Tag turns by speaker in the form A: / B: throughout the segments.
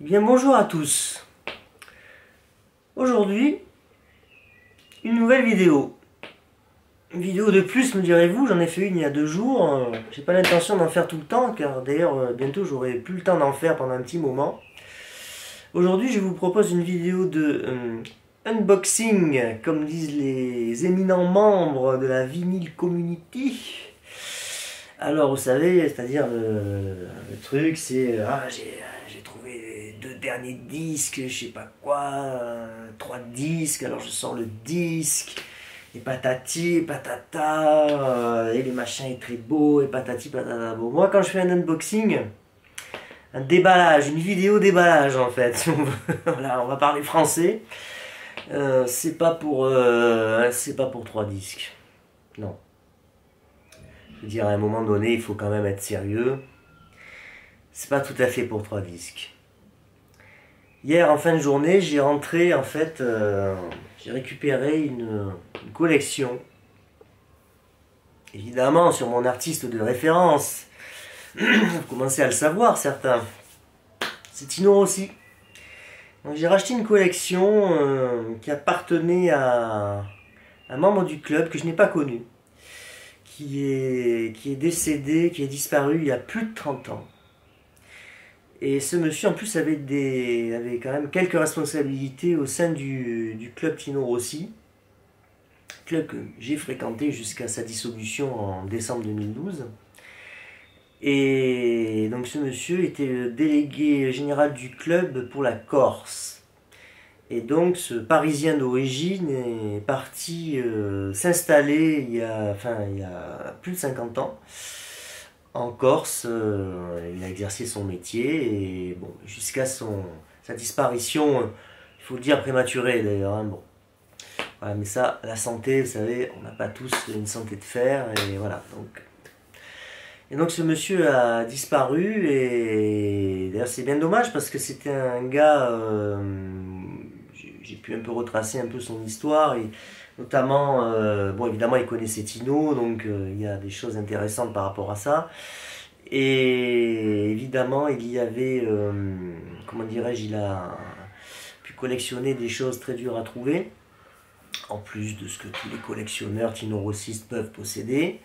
A: Eh bien bonjour à tous. Aujourd'hui, une nouvelle vidéo. Une vidéo de plus me direz-vous, j'en ai fait une il y a 2 jours. J'ai pas l'intention d'en faire tout le temps car d'ailleurs bientôt j'aurai plus le temps d'en faire pendant un petit moment. Aujourd'hui je vous propose une vidéo de unboxing, comme disent les éminents membres de la Vinyl Community. Alors vous savez, c'est-à-dire le truc c'est j'ai trouvé 2 derniers disques, je sais pas quoi, 3 disques, alors je sors le disque, et patati, et patata, et les machins est très beau, et patati patata. Bon, moi quand je fais un unboxing, un déballage, une vidéo déballage en fait, si on veut. Voilà, on va parler français, c'est pas pour 3 disques, non. Je veux dire, à un moment donné, il faut quand même être sérieux. C'est pas tout à fait pour 3 disques. Hier, en fin de journée, j'ai rentré, en fait, j'ai récupéré une collection. Évidemment, sur mon artiste de référence. Vous commencez à le savoir, certains. C'est Tino Rossi. Donc j'ai racheté une collection qui appartenait à un membre du club que je n'ai pas connu. Qui est décédé, qui est disparu il y a plus de 30 ans. Et ce monsieur en plus avait quand même quelques responsabilités au sein du club Tino Rossi, club que j'ai fréquenté jusqu'à sa dissolution en décembre 2012. Et donc ce monsieur était le délégué général du club pour la Corse. Et donc ce Parisien d'origine est parti s'installer il y a plus de 50 ans en Corse. Il a exercé son métier et bon, jusqu'à sa disparition, il faut le dire prématurée d'ailleurs. Hein, bon. Voilà, mais ça, la santé, vous savez, on n'a pas tous une santé de fer et voilà. Donc ce monsieur a disparu et d'ailleurs c'est bien dommage parce que c'était un gars, j'ai pu un peu retracer un peu son histoire et notamment, bon évidemment il connaissait Tino donc il y a des choses intéressantes par rapport à ça et évidemment il y avait, comment dirais-je, il a pu collectionner des choses très dures à trouver en plus de ce que tous les collectionneurs Tino Rossistes peuvent posséder.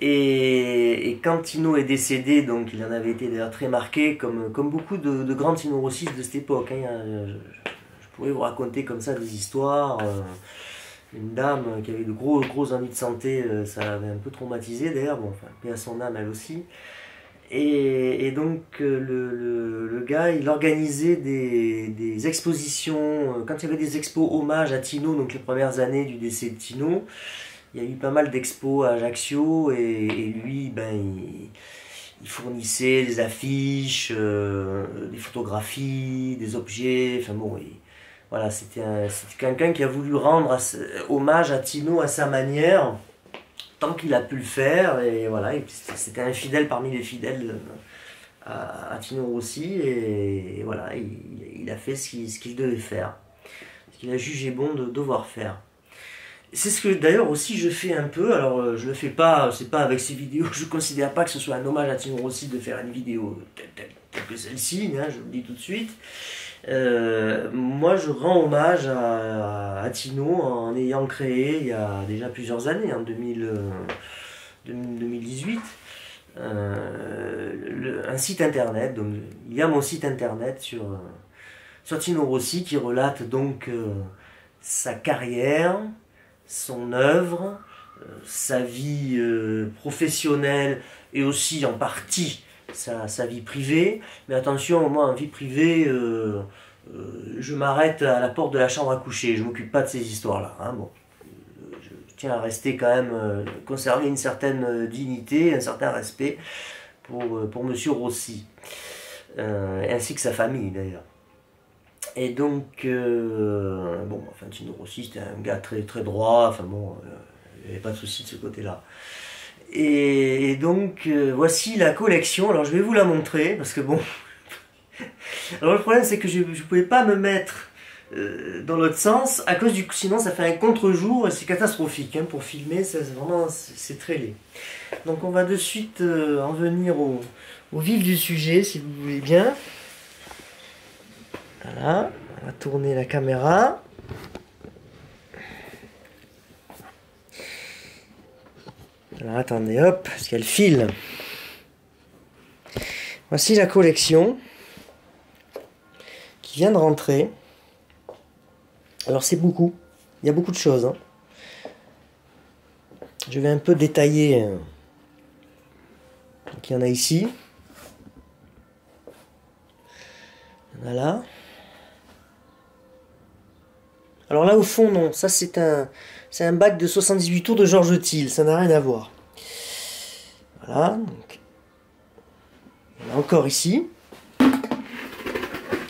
A: Et quand Tino est décédé, donc il en avait été d'ailleurs très marqué, comme beaucoup de grands Tino Rossistes de cette époque. Hein. Je pourrais vous raconter comme ça des histoires. Une dame qui avait de gros ennuis de santé, ça l'avait un peu traumatisé d'ailleurs, bon, enfin, paix à son âme elle aussi. Et donc le gars, il organisait des expositions, quand il y avait des expos hommage à Tino, donc les premières années du décès de Tino, il y a eu pas mal d'expos à Ajaccio et lui, ben, il fournissait des affiches, des photographies, des objets, enfin bon, voilà, c'était quelqu'un qui a voulu rendre hommage à Tino à sa manière, tant qu'il a pu le faire, et voilà, c'était un fidèle parmi les fidèles à Tino Rossi, et voilà, il a fait ce qu'il devait faire, ce qu'il a jugé bon de devoir faire. C'est ce que d'ailleurs aussi je fais un peu, alors je le fais pas, c'est pas avec ces vidéos, je considère pas que ce soit un hommage à Tino Rossi de faire une vidéo telle que celle-ci, hein, je vous le dis tout de suite. Moi je rends hommage à Tino en ayant créé il y a déjà plusieurs années, en 2018, un site internet. Donc il y a mon site internet sur Tino Rossi qui relate donc sa carrière, son œuvre, sa vie professionnelle et aussi en partie sa vie privée. Mais attention, moi en vie privée, je m'arrête à la porte de la chambre à coucher, je m'occupe pas de ces histoires-là. Hein, bon. Je tiens à rester quand même, conserver une certaine dignité, un certain respect pour Monsieur Rossi, ainsi que sa famille d'ailleurs. Et donc, bon, enfin, Tino Rossi, c'était un gars très, très droit, enfin bon, il n'y avait pas de souci de ce côté-là. Et donc, voici la collection, alors je vais vous la montrer, parce que bon... Alors le problème, c'est que je ne pouvais pas me mettre dans l'autre sens, à cause sinon ça fait un contre-jour, et c'est catastrophique, hein, pour filmer, vraiment, c'est très laid. Donc on va de suite en venir au vif du sujet, si vous voulez bien. Voilà, on va tourner la caméra. Alors attendez, hop, parce qu'il y a le fil. Voici la collection qui vient de rentrer. Alors c'est beaucoup, il y a beaucoup de choses, hein. Je vais un peu détailler. Donc il y en a ici. Il y en a là. Alors là au fond non, ça c'est un bac de 78 tours de Georges Thiel, ça n'a rien à voir. Voilà, donc il y en a encore ici.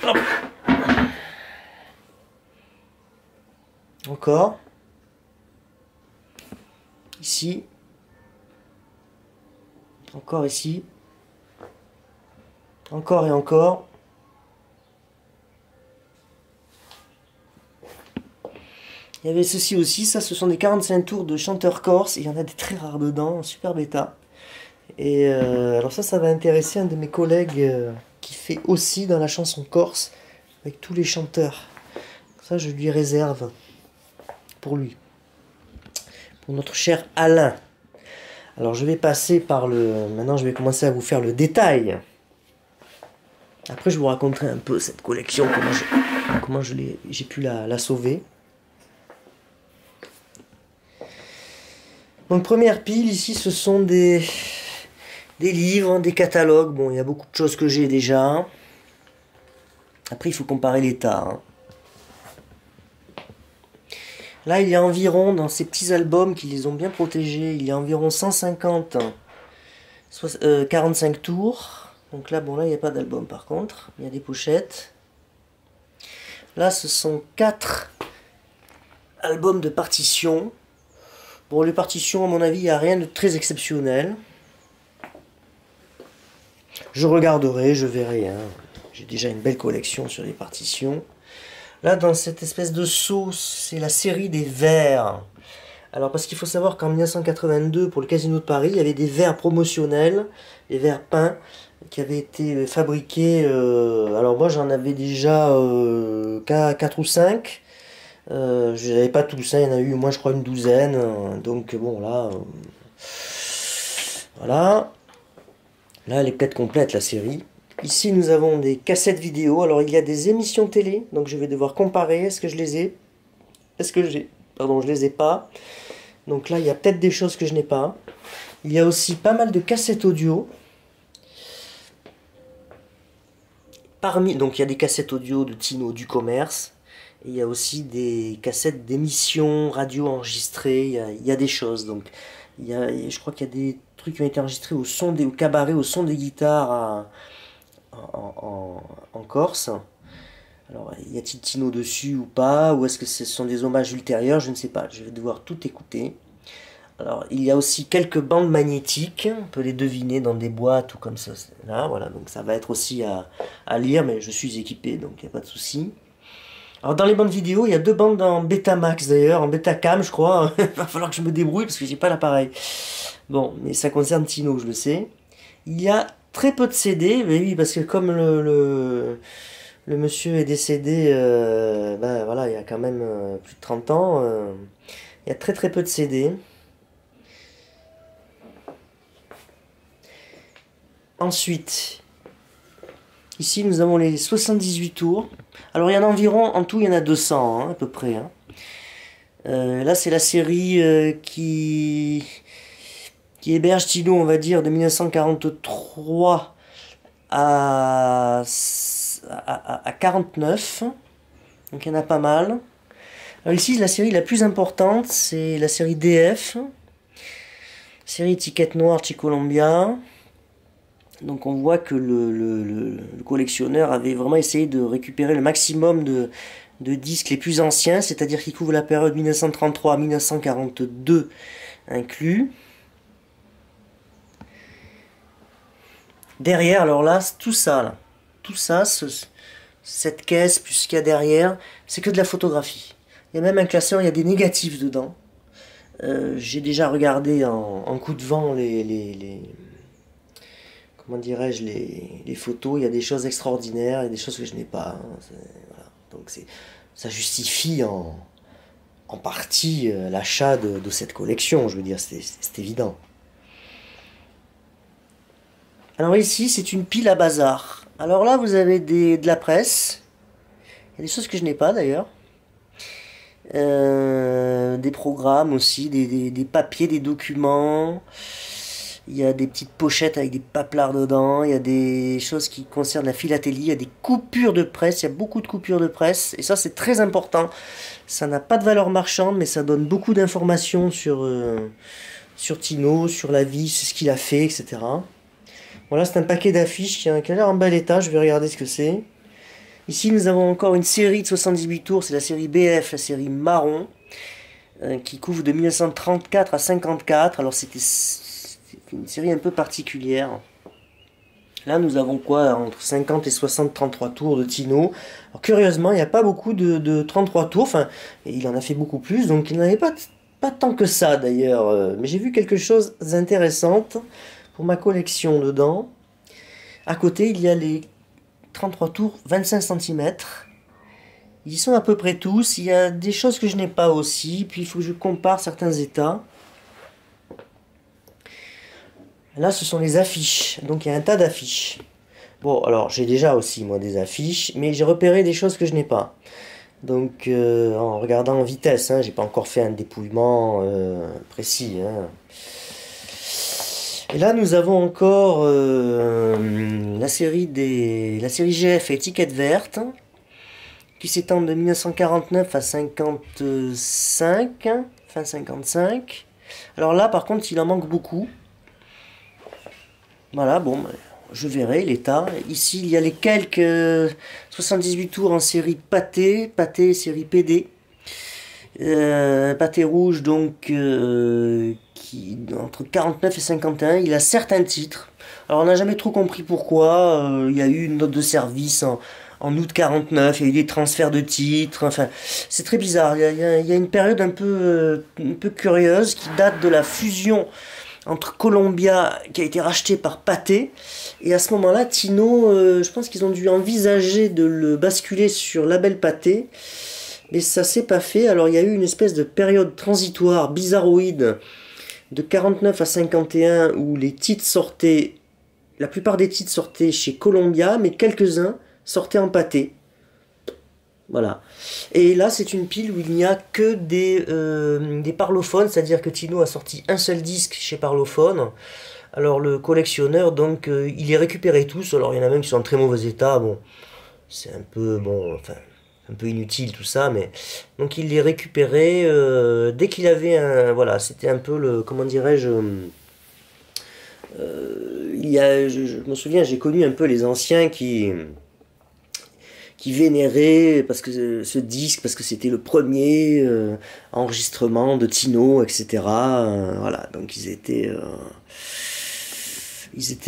A: Hop. Encore. Ici. Encore ici. Encore et encore. Il y avait ceci aussi, ça ce sont des 45 tours de chanteurs corse, il y en a des très rares dedans, super bêta. Et alors ça va intéresser un de mes collègues qui fait aussi dans la chanson corse, avec tous les chanteurs. Ça je lui réserve pour lui, pour notre cher Alain. Alors je vais passer par le... Maintenant je vais commencer à vous faire le détail. Après je vous raconterai un peu cette collection, comment j'ai pu la sauver. Donc première pile, ici ce sont des livres, des catalogues. Bon, il y a beaucoup de choses que j'ai déjà. Après il faut comparer l'état, hein. Là il y a environ, dans ces petits albums qui les ont bien protégés, il y a environ 150, 45 tours. Donc là, bon là il n'y a pas d'album par contre, il y a des pochettes. Là ce sont 4 albums de partitions. Bon, les partitions, à mon avis, il n'y a rien de très exceptionnel. Je regarderai, je verrai, hein. J'ai déjà une belle collection sur les partitions. Là, dans cette espèce de seau, c'est la série des verres. Alors, parce qu'il faut savoir qu'en 1982, pour le Casino de Paris, il y avait des verres promotionnels, des verres peints, qui avaient été fabriqués. Alors, moi, j'en avais déjà 4 ou 5. Je n'avais pas tous, hein, il y en a eu, moi je crois, une douzaine. Donc bon, là, voilà. Là, elle est peut-être complète, la série. Ici, nous avons des cassettes vidéo. Alors, il y a des émissions télé. Donc, je vais devoir comparer. Est-ce que je les ai? Est-ce que j'ai... Pardon, je les ai pas. Donc là, il y a peut-être des choses que je n'ai pas. Il y a aussi pas mal de cassettes audio. Donc, il y a des cassettes audio de Tino du commerce. Et il y a aussi des cassettes d'émissions radio enregistrées, il y a des choses. Donc, je crois qu'il y a des trucs qui ont été enregistrés au cabaret, au son des guitares en Corse. Alors, y a-t-il Tino dessus ou pas? Ou est-ce que ce sont des hommages ultérieurs? Je ne sais pas, je vais devoir tout écouter. Alors, il y a aussi quelques bandes magnétiques, on peut les deviner dans des boîtes ou comme ça. Là, voilà, donc ça va être aussi à lire, mais je suis équipé, donc il n'y a pas de souci. Alors dans les bandes vidéo, il y a 2 bandes en Betamax d'ailleurs, en Betacam je crois. Il va falloir que je me débrouille parce que j'ai pas l'appareil. Bon, mais ça concerne Tino, je le sais. Il y a très peu de CD, mais oui, parce que comme le monsieur est décédé, ben voilà, il y a quand même plus de 30 ans, il y a très peu de CD. Ensuite, ici nous avons les 78 tours. Alors il y en a environ, en tout il y en a 200 hein, à peu près. Hein. Là c'est la série qui héberge Tino, on va dire, de 1943 à 49. Donc il y en a pas mal. Alors ici la série la plus importante c'est la série DF. Série étiquette noire Colombia. Donc on voit que le collectionneur avait vraiment essayé de récupérer le maximum de disques les plus anciens, c'est-à-dire qui couvrent la période 1933 à 1942 inclus. Derrière, alors là, tout ça, cette caisse, plus ce qu'il y a derrière, c'est que de la photographie. Il y a même un classeur, il y a des négatifs dedans. J'ai déjà regardé en coup de vent comment dirais-je, les photos, il y a des choses extraordinaires, il y a des choses que je n'ai pas. Hein, voilà. Donc ça justifie en partie l'achat de cette collection, je veux dire, c'est évident. Alors ici, c'est une pile à bazar. Alors là, vous avez de la presse. Il y a des choses que je n'ai pas d'ailleurs. Des programmes aussi, des papiers, des documents. Il y a des petites pochettes avec des paplards dedans. Il y a des choses qui concernent la philatélie. Il y a des coupures de presse. Il y a beaucoup de coupures de presse. Et ça, c'est très important. Ça n'a pas de valeur marchande, mais ça donne beaucoup d'informations sur Tino, sur la vie, sur ce qu'il a fait, etc. Voilà, c'est un paquet d'affiches qui a l'air en bel état. Je vais regarder ce que c'est. Ici, nous avons encore une série de 78 tours. C'est la série BF, la série marron, qui couvre de 1934 à 54. Alors, c'était une série un peu particulière. Là, nous avons quoi? Entre 50 et 60, 33 tours de Tino. Alors, curieusement, il n'y a pas beaucoup de 33 tours. Enfin, il en a fait beaucoup plus. Donc, il n'en avait pas tant que ça, d'ailleurs. Mais j'ai vu quelque chose d'intéressant pour ma collection dedans. À côté, il y a les 33 tours, 25 cm. Ils sont à peu près tous. Il y a des choses que je n'ai pas aussi. Puis il faut que je compare certains états. Là, ce sont les affiches. Donc il y a un tas d'affiches. Bon, alors j'ai déjà aussi moi des affiches. Mais j'ai repéré des choses que je n'ai pas. Donc en regardant en vitesse, hein, j'ai pas encore fait un dépouillement précis. Hein. Et là, nous avons encore la série GF étiquette verte, qui s'étend de 1949 à 55, fin 55. Alors là, par contre, il en manque beaucoup. Voilà, bon, je verrai l'état. Ici, il y a les quelques 78 tours en série pâté série PD. Pâté rouge, donc, entre 49 et 51, il a certains titres. Alors on n'a jamais trop compris pourquoi. Il y a eu une note de service en août 49, il y a eu des transferts de titres. Enfin, c'est très bizarre. Il y a une période un peu curieuse qui date de la fusion entre Columbia, qui a été racheté par Pathé. Et à ce moment-là, Tino, je pense qu'ils ont dû envisager de le basculer sur label Pathé. Mais ça s'est pas fait. Alors il y a eu une espèce de période transitoire bizarroïde de 49 à 51 où les titres sortaient, la plupart des titres sortaient chez Columbia, mais quelques-uns sortaient en Pathé. Voilà. Et là, c'est une pile où il n'y a que des parlophones, c'est-à-dire que Tino a sorti un seul disque chez Parlophone. Alors le collectionneur, donc, il les récupérait tous. Alors il y en a même qui sont en très mauvais état. Bon, c'est un peu, bon, enfin, un peu inutile tout ça, mais donc il les récupérait dès qu'il avait un, voilà, c'était un peu le, comment dirais-je, je me souviens, j'ai connu un peu les anciens qui vénéraient parce que ce disque, parce que c'était le premier enregistrement de Tino, etc. Voilà, donc ils étaient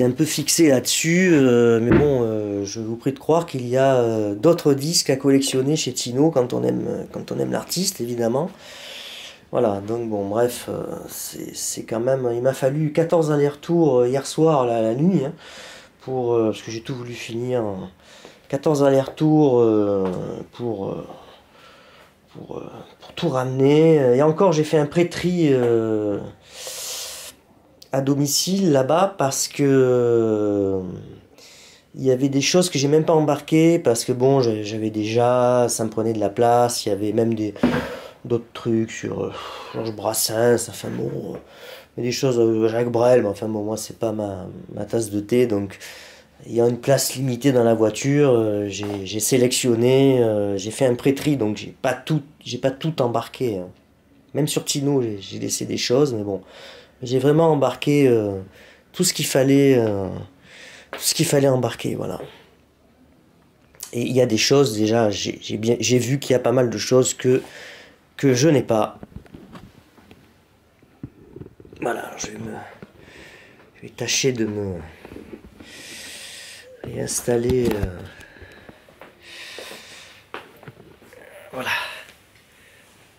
A: un peu fixés là-dessus, mais bon, je vous prie de croire qu'il y a d'autres disques à collectionner chez Tino quand on aime l'artiste, évidemment. Voilà, donc bon, bref, c'est quand même... Il m'a fallu 14 allers-retours hier soir, la nuit, hein, parce que j'ai tout voulu finir. 14 allers-retours pour tout ramener. Et encore, j'ai fait un pré-tri à domicile là-bas parce que il y avait des choses que j'ai même pas embarquées parce que bon, j'avais déjà, ça me prenait de la place. Il y avait même d'autres trucs sur Georges Brassens, enfin bon, mais des choses Jacques Brel, mais enfin bon, moi c'est pas ma tasse de thé, donc il y a une place limitée dans la voiture. J'ai sélectionné, j'ai fait un pré-tri, donc j'ai pas tout embarqué. Hein. Même sur Tino, j'ai laissé des choses, mais bon. J'ai vraiment embarqué tout ce qu'il fallait embarquer, voilà. Et il y a des choses déjà, j'ai vu qu'il y a pas mal de choses que je n'ai pas. Voilà, je vais tâcher de me réinstaller. Voilà.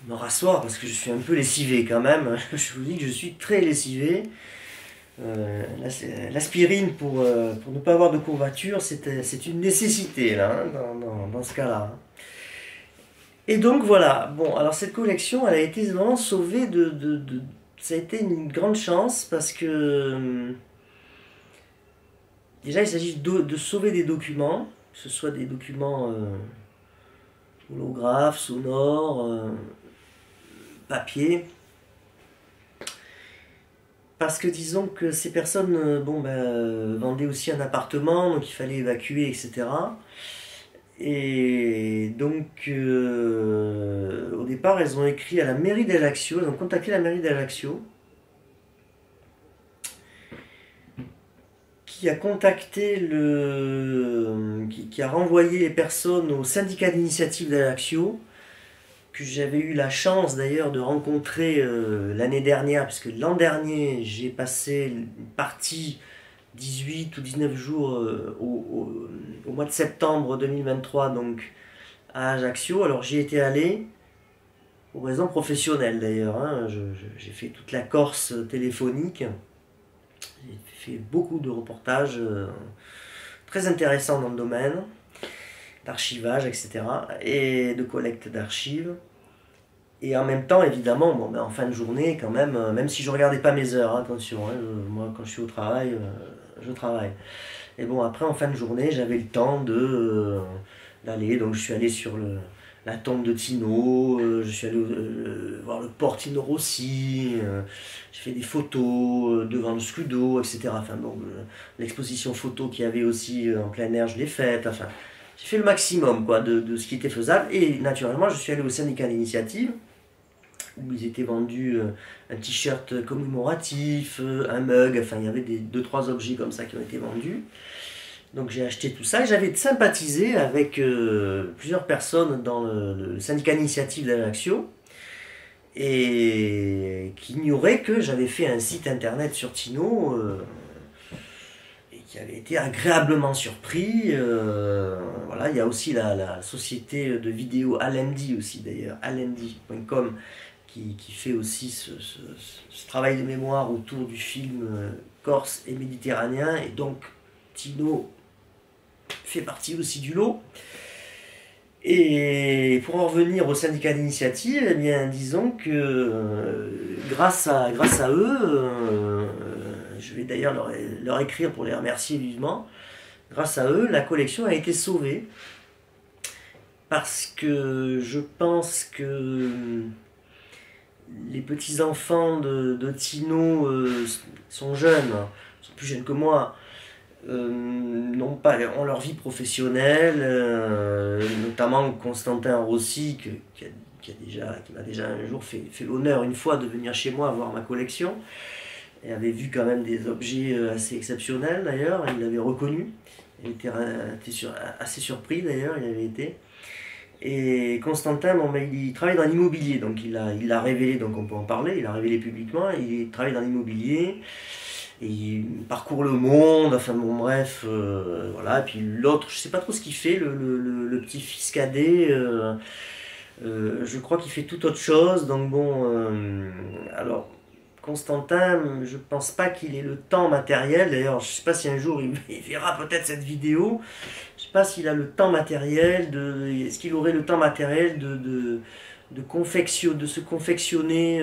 A: Me rasseoir parce que je suis un peu lessivé quand même. Je vous dis que je suis très lessivé. L'aspirine pour ne pas avoir de courbature, c'est une nécessité là, hein, dans ce cas-là. Et donc voilà, bon, alors cette collection, elle a été vraiment sauvée ça a été une grande chance parce que déjà il s'agit de sauver des documents, que ce soit des documents holographes, sonores, papier. Parce que disons que ces personnes vendaient aussi un appartement, donc il fallait évacuer, etc. Et donc au départ, elles ont écrit à la mairie d'Ajaccio, elles ont contacté la mairie d'Ajaccio, qui a contacté qui a renvoyé les personnes au syndicat d'initiative d'Ajaccio, que j'avais eu la chance d'ailleurs de rencontrer l'année dernière, puisque l'an dernier j'ai passé une partie 18 ou 19 jours au mois de septembre 2023 donc à Ajaccio. Alors j'y étais allé pour raisons professionnelles d'ailleurs, hein. J'ai fait toute la Corse téléphonique, j'ai fait beaucoup de reportages très intéressants dans le domaine d'archivage, etc. et de collecte d'archives. Et en même temps, évidemment, en fin de journée, quand même, même si je ne regardais pas mes heures, hein, attention, hein, moi quand je suis au travail, je travaille. Et bon, après, en fin de journée, j'avais le temps d'aller, donc je suis allé sur la tombe de Tino, je suis allé voir le port Tino Rossi, j'ai fait des photos devant le Scudo, etc. Enfin bon, l'exposition photo qu'il y avait aussi en plein air, je l'ai faite, enfin... J'ai fait le maximum quoi, de ce qui était faisable et naturellement je suis allé au syndicat d'initiative où ils étaient vendus un t-shirt commémoratif, un mug, enfin il y avait 2-3 objets comme ça qui ont été vendus. Donc j'ai acheté tout ça et j'avais sympathisé avec plusieurs personnes dans le syndicat d'initiative d'Ajaccio et qui ignoraient que j'avais fait un site internet sur Tino qui avait été agréablement surpris. Voilà, il y a aussi la société de vidéo Alendi aussi d'ailleurs, alendi.com qui fait aussi ce travail de mémoire autour du film corse et méditerranéen, et donc Tino fait partie aussi du lot. Et pour en revenir au syndicat d'initiative, eh bien disons que grâce à eux, je vais d'ailleurs leur écrire pour les remercier vivement. Grâce à eux, la collection a été sauvée. Parce que je pense que les petits-enfants de Tino sont jeunes, sont plus jeunes que moi, ont leur vie professionnelle, notamment Constantin Rossi, qui m'a déjà un jour fait l'honneur une fois de venir chez moi voir ma collection. Il avait vu quand même des objets assez exceptionnels d'ailleurs, il l'avait reconnu, il était assez surpris d'ailleurs, il avait été. Et Constantin, il travaille dans l'immobilier, donc il l'a révélé, donc on peut en parler, il l'a révélé publiquement, il travaille dans l'immobilier, et il parcourt le monde, enfin bon bref, voilà, et puis l'autre, je sais pas trop ce qu'il fait, le petit-fils cadet, je crois qu'il fait tout autre chose, donc bon, alors... Constantin, je pense pas qu'il ait le temps matériel, d'ailleurs je sais pas si un jour il verra peut-être cette vidéo, je sais pas s'il a le temps matériel, est-ce qu'il aurait le temps matériel de se confectionner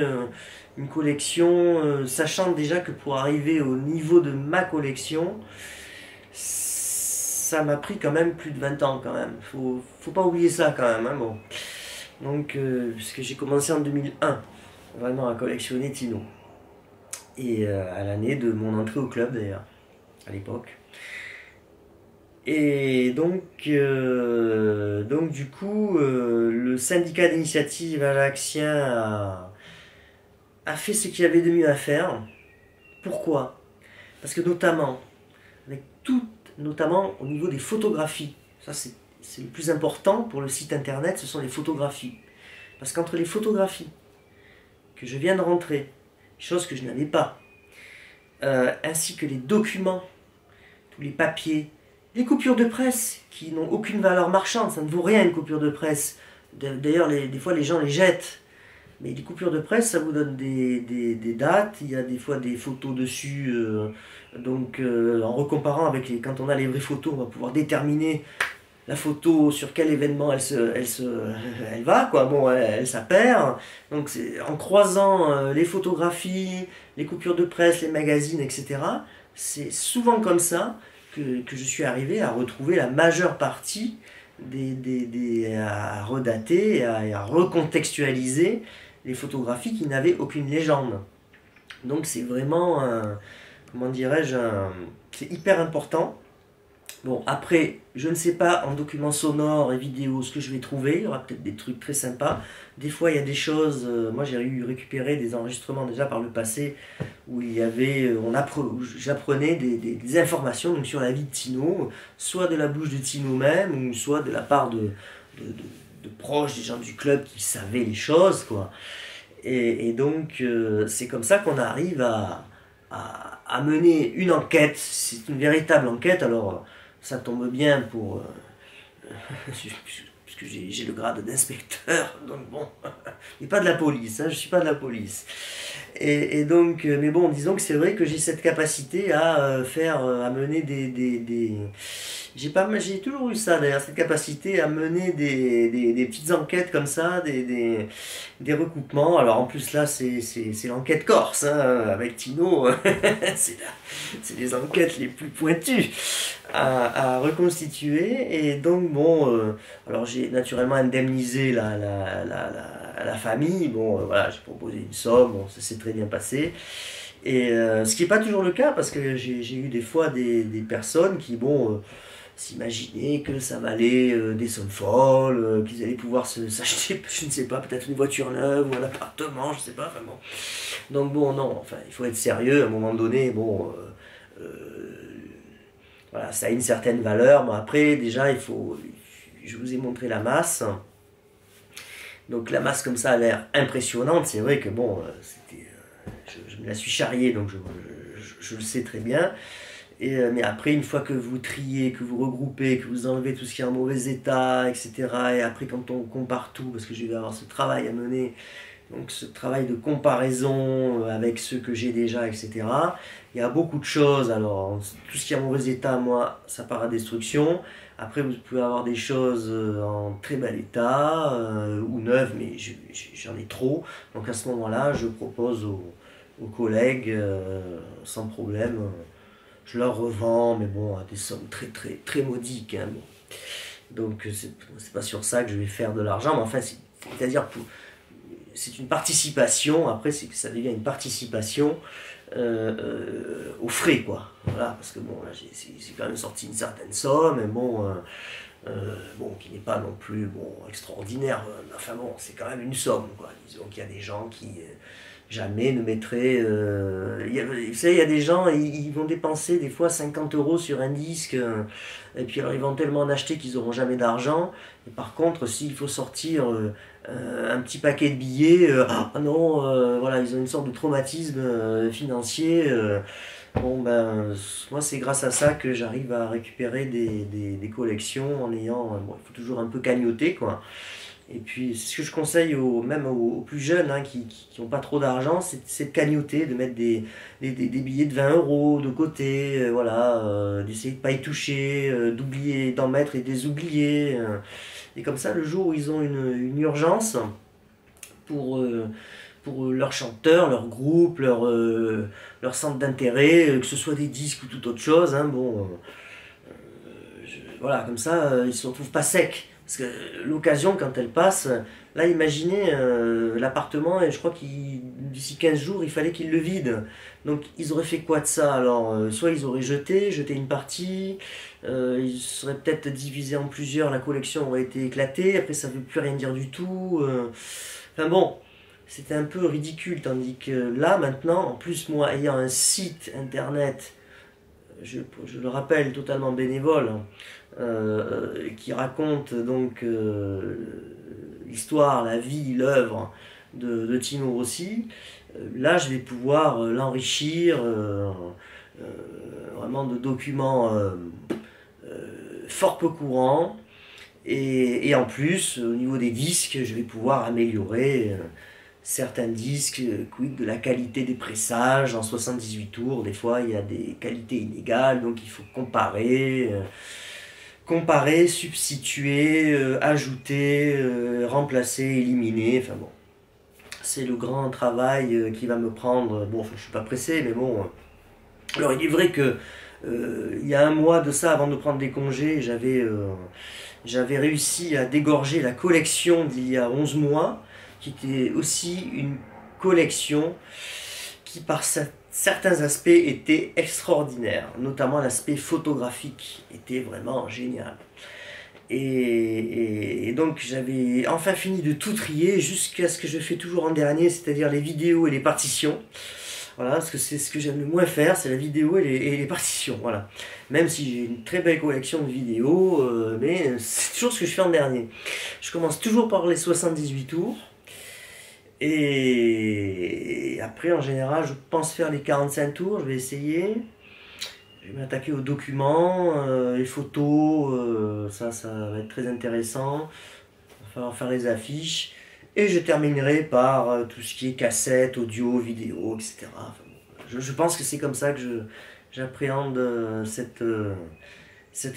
A: une collection, sachant déjà que pour arriver au niveau de ma collection, ça m'a pris quand même plus de 20 ans quand même, faut pas oublier ça quand même, hein, bon. Donc, puisque j'ai commencé en 2001, vraiment à collectionner Tino. Et à l'année de mon entrée au club d'ailleurs, à l'époque. Et donc du coup, le syndicat d'initiative ajaccien a fait ce qu'il y avait de mieux à faire. Pourquoi? Parce que notamment au niveau des photographies, ça c'est le plus important pour le site internet, ce sont les photographies. Parce qu'entre les photographies que je viens de rentrer, chose que je n'avais pas, ainsi que les documents, tous les papiers, les coupures de presse qui n'ont aucune valeur marchande, ça ne vaut rien une coupure de presse. D'ailleurs, des fois les gens les jettent. Mais les coupures de presse, ça vous donne des dates, il y a des fois des photos dessus, donc en recomparant avec quand on a les vraies photos, on va pouvoir déterminer la photo sur quel événement elle va, quoi. Bon, elle s'appert. Donc en croisant les photographies, les coupures de presse, les magazines, etc., c'est souvent comme ça que je suis arrivé à retrouver la majeure partie à redater et à recontextualiser les photographies qui n'avaient aucune légende. Donc c'est vraiment, comment dirais-je, c'est hyper important. Bon, après, je ne sais pas en documents sonores et vidéos ce que je vais trouver. Il y aura peut-être des trucs très sympas. Des fois, il y a des choses. Moi, j'ai eu récupéré des enregistrements déjà par le passé où il y avait, où j'apprenais des informations donc, sur la vie de Tino, soit de la bouche de Tino même, ou soit de la part de proches des gens du club qui savaient les choses, quoi. Et donc, c'est comme ça qu'on arrive à mener une enquête. C'est une véritable enquête. Alors, ça tombe bien pour... puisque j'ai le grade d'inspecteur, donc bon, et pas de la police, hein, je suis pas de la police. Et donc, mais bon, disons que c'est vrai que j'ai cette capacité à à mener j'ai toujours eu ça d'ailleurs, cette capacité à mener des petites enquêtes comme ça, des recoupements. Alors en plus là, c'est l'enquête corse, hein, avec Tino, c'est les enquêtes les plus pointues à reconstituer. Et donc bon, alors j'ai naturellement indemnisé la famille. Bon, voilà, j'ai proposé une somme, bon, ça s'est très bien passé. Et ce qui n'est pas toujours le cas, parce que j'ai eu des fois des personnes qui, bon, s'imaginaient que ça valait des sommes folles, qu'ils allaient pouvoir s'acheter, je ne sais pas, peut-être une voiture neuve ou un appartement, je ne sais pas, enfin bon. Donc bon, non, enfin, il faut être sérieux à un moment donné, bon, voilà, ça a une certaine valeur, mais après, déjà, je vous ai montré la masse. Donc la masse comme ça a l'air impressionnante, c'est vrai que bon, je me la suis charriée, donc je le sais très bien. Mais après, une fois que vous triez, que vous regroupez, que vous enlevez tout ce qui est en mauvais état, etc., et après quand on compare tout, parce que je vais avoir ce travail à mener, donc ce travail de comparaison avec ceux que j'ai déjà, etc., il y a beaucoup de choses. Alors, tout ce qui est en mauvais état, moi, ça part à destruction. Après, vous pouvez avoir des choses en très bel état, ou neuves, mais j'en ai trop. Donc à ce moment-là, je propose aux collègues, sans problème, je leur revends, mais bon, à des sommes très très très modiques, hein, bon. Donc c'est pas sur ça que je vais faire de l'argent, mais enfin, c'est-à-dire c'est une participation, après ça devient une participation aux frais, quoi. Voilà, parce que bon, là j'ai quand même sorti une certaine somme, mais bon, bon, qui n'est pas non plus bon, extraordinaire, enfin bon, c'est quand même une somme, quoi. Disons qu'il y a des gens qui jamais ne mettraient... vous savez, il y a des gens, ils vont dépenser des fois 50 € sur un disque, et puis alors ils vont tellement en acheter qu'ils n'auront jamais d'argent. Et par contre, s'il faut sortir un petit paquet de billets, ah non, voilà, ils ont une sorte de traumatisme financier. Bon ben, moi c'est grâce à ça que j'arrive à récupérer des collections en ayant, bon, il faut toujours un peu cagnoter, quoi. Et puis c'est ce que je conseille même aux plus jeunes, hein, qui n'ont pas trop d'argent, c'est de cagnoter, de mettre des billets de 20 € de côté, voilà, d'essayer de ne pas y toucher, d'oublier, d'en mettre et de les oublier. Et comme ça, le jour où ils ont une urgence pour leur chanteur, leur groupe, leur centre d'intérêt, que ce soit des disques ou toute autre chose, hein, bon, voilà, comme ça, ils ne se retrouvent pas secs. Parce que l'occasion, quand elle passe, là, imaginez l'appartement, et je crois qu'il d'ici 15 jours, il fallait qu'ils le vident. Donc, ils auraient fait quoi de ça? Alors, soit ils auraient jeté une partie, ils seraient peut-être divisés en plusieurs, la collection aurait été éclatée, après ça ne veut plus rien dire du tout. Enfin bon, c'était un peu ridicule, tandis que là, maintenant, en plus, moi, ayant un site internet, je le rappelle, totalement bénévole, hein, qui raconte donc l'histoire, la vie, l'œuvre de Tino Rossi, là je vais pouvoir l'enrichir vraiment de documents fort peu courants, et en plus au niveau des disques je vais pouvoir améliorer certains disques, quid de la qualité des pressages en 78 tours, des fois il y a des qualités inégales, donc il faut comparer, substituer, ajouter, remplacer, éliminer, enfin bon. C'est le grand travail qui va me prendre, bon je suis pas pressé, mais bon. Alors il est vrai que il y a un mois de ça, avant de prendre des congés, j'avais réussi à dégorger la collection d'il y a 11 mois, qui était aussi une collection qui par certains aspects était extraordinaire, notamment l'aspect photographique était vraiment génial. Et donc j'avais enfin fini de tout trier jusqu'à ce que je fais toujours en dernier, c'est-à-dire les vidéos et les partitions. Voilà, parce que c'est ce que j'aime le moins faire, c'est la vidéo et les partitions. Voilà. Même si j'ai une très belle collection de vidéos, mais c'est toujours ce que je fais en dernier. Je commence toujours par les 78 tours. Et après, en général, je pense faire les 45 tours. Je vais essayer. Je vais m'attaquer aux documents, les photos. Ça va être très intéressant. Il va falloir faire les affiches. Et je terminerai par tout ce qui est cassette, audio, vidéo, etc. Enfin, je pense que c'est comme ça que j'appréhende cette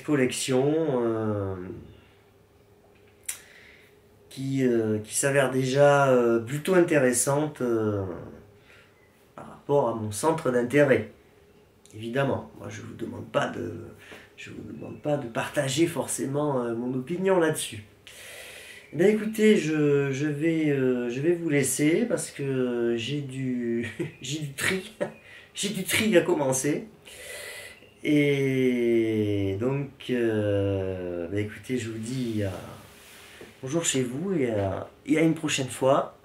A: collection qui s'avère déjà plutôt intéressante par rapport à mon centre d'intérêt. Évidemment, moi je vous demande pas de partager forcément mon opinion là-dessus. Ben écoutez, je vais vous laisser parce que j'ai du tri, j'ai du tri à commencer. Et donc, ben écoutez, je vous dis bonjour chez vous et à une prochaine fois.